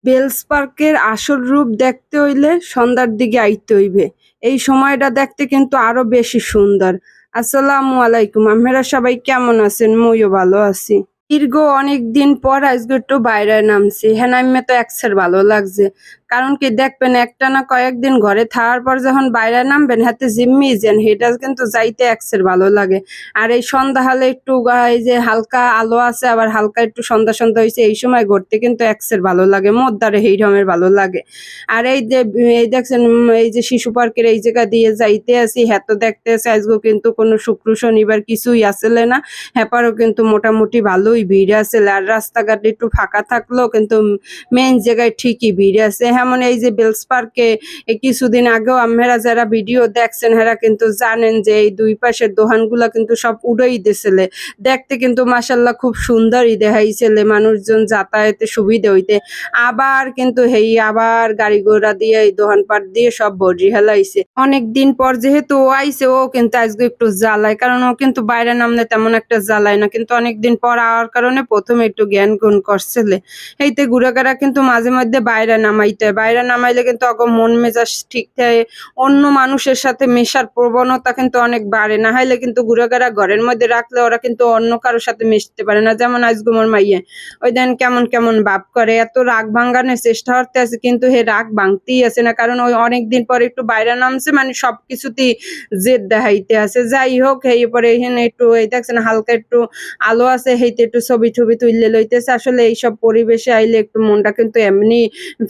Bells পার্কের আসল রূপ দেখতে হইলে সন্ধ্যার দিকে আইতে হইবে। এই সময়টা দেখতে কিন্তু আরো বেশি সুন্দর। আসসালামু আলাইকুম, আপনারা সবাই কেমন আছেন? মুইও ভালো আছি। দীর্ঘ অনেকদিন পর আজকে একটু বাইরে নামছি। হ্যাঁ, নাইমে তো একসের ভালো লাগছে। কারণ কি দেখবেন, একটানা কয়েকদিন ঘরে থাকার পর যখন বাইরে নামবেন হাতে জিম্মি যান, সেটা কিন্তু যাইতে একসের ভালো লাগে। আর এই সন্ধ্যা হলে একটু এই যে হালকা আলো আছে, আবার হালকা একটু সন্ধ্যা সন্ধ্যা হয়েছে, এই সময় ঘুরতে কিন্তু একসের ভালো লাগে, মোদ্দারে এই রকমের ভালো লাগে। আর এই যে এই দেখছেন, এই যে শিশু পার্কের এই জায়গা দিয়ে যাইতে আছি, হ্যাঁ তো দেখতে আছি আজকেও কিন্তু কোনো শুক্র শনিবার কিছুই আসলে না। হ্যাপারও কিন্তু মোটামুটি ভালোই ভিড় আছে। আর রাস্তাঘাট একটু ফাঁকা থাকলেও কিন্তু মেইন জায়গায় ঠিকই ভিড় আছে। যেমন এই যে বেলস পার্কে কিছুদিন আগেও আপনারা যারা ভিডিও দেখছেন হেরা কিন্তু জানেন যে এই দুই পাশের দোকানগুলা কিন্তু সব উড়াই দিয়েছিলে। দেখতে কিন্তু মাসাল্লাহ খুব সুন্দরই দেখাইছিলে, মানুষজন যাতায়াতে সুবিধা হইতে। আবার কিন্তু আবার গাড়ি ঘোড়া দিয়ে এই দোকানপাট দিয়ে সব ভরি হেলাইছে। অনেকদিন পর যেহেতু ও আইছে, ও কিন্তু আজকে একটু জ্বালায়, কারণ ও কিন্তু বাইরে নামলে তেমন একটা জ্বালায় না, কিন্তু অনেকদিন পর আওয়ার কারণে প্রথমে একটু জ্ঞান গুণ করছিলে। এইতে ঘুরেঘাড়া কিন্তু মাঝে মধ্যে বাইরে নামাইতে হয়। বাইরে নামাইলে কিন্তু অগ মন মেজাজ ঠিক থাকে, অন্য মানুষের সাথে মেশার প্রবণতা কিন্তু অনেক বাড়ে। না হলে কিন্তু ঘুরেঘাড়া ঘরের মধ্যে রাখলে ওরা কিন্তু অন্য কারোর সাথে মিশতে পারে না। যেমন আজকে মোর মাইয়ে ওই দেন কেমন কেমন ভাব করে, এত রাগ ভাঙ্গানোর চেষ্টা করতে আছে, কিন্তু হে রাগ ভাঙতেই আছে না, কারণ ওই অনেকদিন পর একটু বাইরে নামছে, মানে সবকিছুতেই জেদ দেখাইতে আছে। যাই হোক, এই পরে এখানে একটু এই দেখছেন হালকা একটু আলো আছে, হেইতে একটু ছবি টবি তুললে লইতেছে। আসলে এইসব পরিবেশে আইলে একটু মনটা কিন্তু এমনি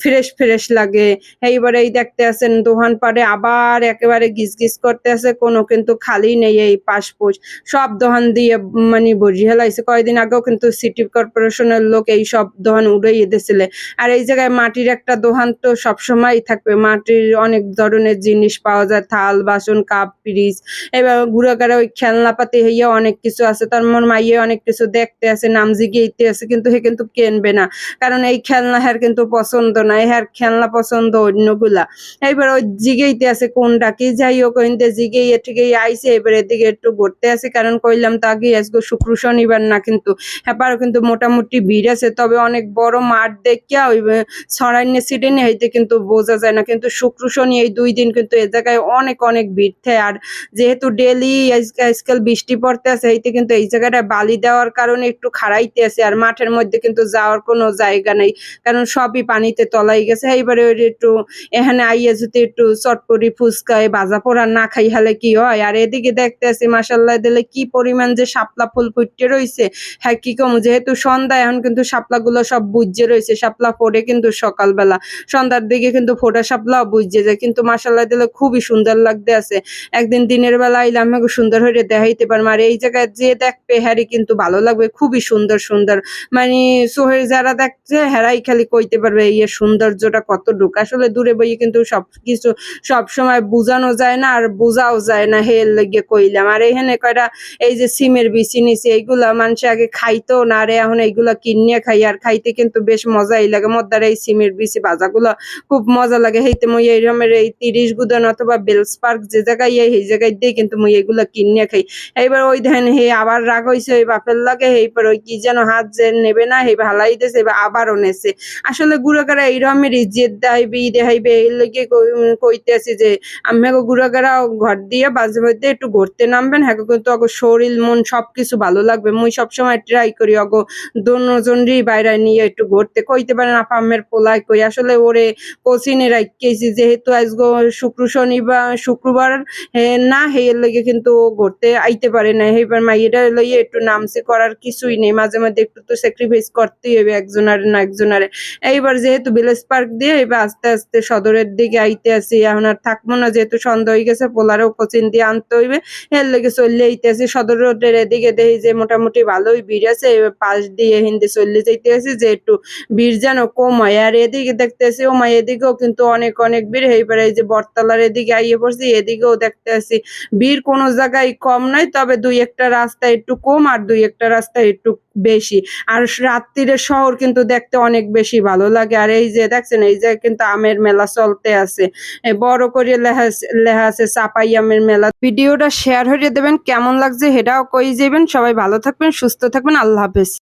ফ্রেশ ফ্রেশ লাগে। এইবারে এই দেখতে আছেন দোকান পাড়ে আবার একেবারে গিজ গিজ করতে আছে, কোনো কিন্তু খালি নেই। এই পাশপোশ সব দোকান দিয়ে মানে ভরি হেলাইছে। কয়দিন আগেও কিন্তু সিটি কর্পোরেশনের লোক এই সব দোকান উড়াইয়ে দিয়েছিলে। আর এই জায়গায় মাটির একটা দোকান তো সবসময়ই থাকবে, মাটির অনেক ধরনের জিনিস পাওয়া যায়, থাল বাসন কাপ পিরিচ। এবার ঘুরে ওই খেলনাপাতি হইয়া অনেক কিছু আছে। তার মোর মাইয়ে অনেক কিছু দেখতে আছে, নাম জিগেইতে আছে, কিন্তু হে কিন্তু কিনবে না, কারণ এই খেলনা হ্যার কিন্তু পছন্দ না, হ্যার খেলনা পছন্দ অন্যগুলা। এইবার ওই জিগেইতে আছে কোনটা কি। যাই হোক, ওইতে জিগেই ঠিকই আইছে। এবার এদিকে একটু ঘুরতে আছে, কারণ কইলাম তো আগে আজকে শুক্র শনিবার না, কিন্তু হ্যাপারও কিন্তু মোটামুটি ভিড় আছে। তবে অনেক বড় মাঠ দেখিয়া ওই ছড়াইনে ছিটাইনে হইতে কিন্তু বোঝা যায় না, কিন্তু শুক্র শনি এই 2 দিন কিন্তু এ জায়গায় অনেক অনেক ভিড় থাকে। আর যেহেতু ডেইলি আজকাল বৃষ্টি পড়তে আছে, এইতে কিন্তু এই জায়গাটা বালি দেওয়ার কারণে একটু খাড়াইতে আছে। আর মাঠের মধ্যে কিন্তু যাওয়ার কোনো জায়গা নেই, কারণ সবই পানিতে তলাই গেছে। এইবারে ওই একটু এখানে আইয়া যদি একটু চটপটি ফুচকা ভাজা পোড়া না খাই হলে কি হয়। আর এদিকে দেখতে আছি মাসাল্লাহ দিলে কি পরিমাণ যে শাপলা ফুল ফুটে রয়েছে। হ্যাঁ, কি কম, যেহেতু সন্ধ্যা এখন কিন্তু শাপলাগুলো সব বুঝে রয়েছে। শাপলা ফোড়ে কিন্তু সকালবেলা, সন্ধ্যার দিকে কিন্তু ফোটা শাপলাও বুঝে যায়, কিন্তু মাসাল্লাহ দিলে খুবই সুন্দর লাগতে আছে। একদিন দিনের বেলা আইলে আমাকে সুন্দর হয়ে দেখাইতে পারবো। আর এই জায়গায় যে দেখবে হ্যারি কিন্তু ভালো লাগবে, খুবই সুন্দর সুন্দর, মানে সোহের যারা দেখছে হেরাই খালি কইতে পারবে এই সৌন্দর্যটা কতটুকু। আসলে দূরে বইয়ে কিন্তু সবকিছু সব সময় বুঝানো যায় না, আর বোঝাও যায় না, হের লেগে কইলাম। আর এখানে কয়টা এই যে সিমের বিচি নিছি, এইগুলা মানুষ আগে খাইতো না, আর এখন এইগুলা কিনিয়ে খাই, আর খাইতে কিন্তু বেশ মজাই লাগে। মদ্দার এই সিমের বিচি ভাজাগুলো খুব মজা লাগে। হেইতে মুই এই রকমের এই 30 গুদান অথবা বেলস পার্ক যে জায়গায় এই জায়গায় দিয়ে কিন্তু মুই এগুলা কিনিয়ে খাই। এইবার ওই দেখেন আবার রাগ হইছে ওই বাপের লাগে। এইবার ওই কি যেন হাত যে নেবে না, ভালাই দিয়েছে, এবার আবারও নেছে। আসলে গুড়াগাড়া এইরকমেরই জেদ দেখাইবে এই লেগে কইতেছি যে আমাকে গুড়াগাড়া ঘর দিয়ে মাঝে মধ্যে একটু ঘুরতে নামবেন। হ্যাঁ, কিন্তু অগো শরীর মন সবকিছু ভালো লাগবে। মুই সবসময় ট্রাই করি অগো দোনোজনরই বাইরে নিয়ে একটু ঘুরতে। কইতে পারেন আপা আমের পোলায় কই, আসলে ওরে কোচিনে রাখতেছি, যেহেতু আজগো শুক্র শনিবার শুক্রবার না হেয়ের লেগে কিন্তু ও ঘুরতে আইতে পারে না। এইবার মাইয়েটা লইয়ে একটু নামছে, করার কিছুই নেই, মাঝে মধ্যে একটু তো স্যাক্রিফাইস করতেই হবে একজনের না একজনের। এইবার যেহেতু ভিলেজ পার্ক দিয়ে এবার আস্তে আস্তে সদরের দিকে আইতে আসি। এখন আর থাকবো না, যেহেতু সন্ধ্যা হয়ে গেছে, পোলারেও কোচিন দিয়ে আনতে হইবে। এর লেগে চললে আইতে আসি সদর রোডের এদিকে, দেখি যে মোটামুটি ভালোই ভিড় আছে। এবার পাশ দিয়ে হিন্দি চললে যাইতে আসি যে একটু ভিড় যেন কম হয়। আর এদিকে দেখতেছি ও মা, এদিকেও কিন্তু অনেক অনেক ভিড়। এইবারে এই যে বটতলার এদিকে আইয়ে পড়ছি, এদিকেও দেখতে আসি ভিড় কোনো জায়গায় কম নাই, তবে দুই একটা রাস্তায় একটু কম আর দুই একটা রাস্তায় একটু বেশি। আর রাত্রিরের শহর কিন্তু দেখতে অনেক বেশি ভালো লাগে। আর এই যে দেখছেন এই যে কিন্তু আমের মেলা চলতে আছে, বড় করে লেখা লেখা আছে চাপাই আমের মেলা। ভিডিওটা শেয়ার হয়ে দেবেন, কেমন লাগছে সেটাও কই যাবেন। সবাই ভালো থাকবেন, সুস্থ থাকবেন, আল্লাহ হাফেজ।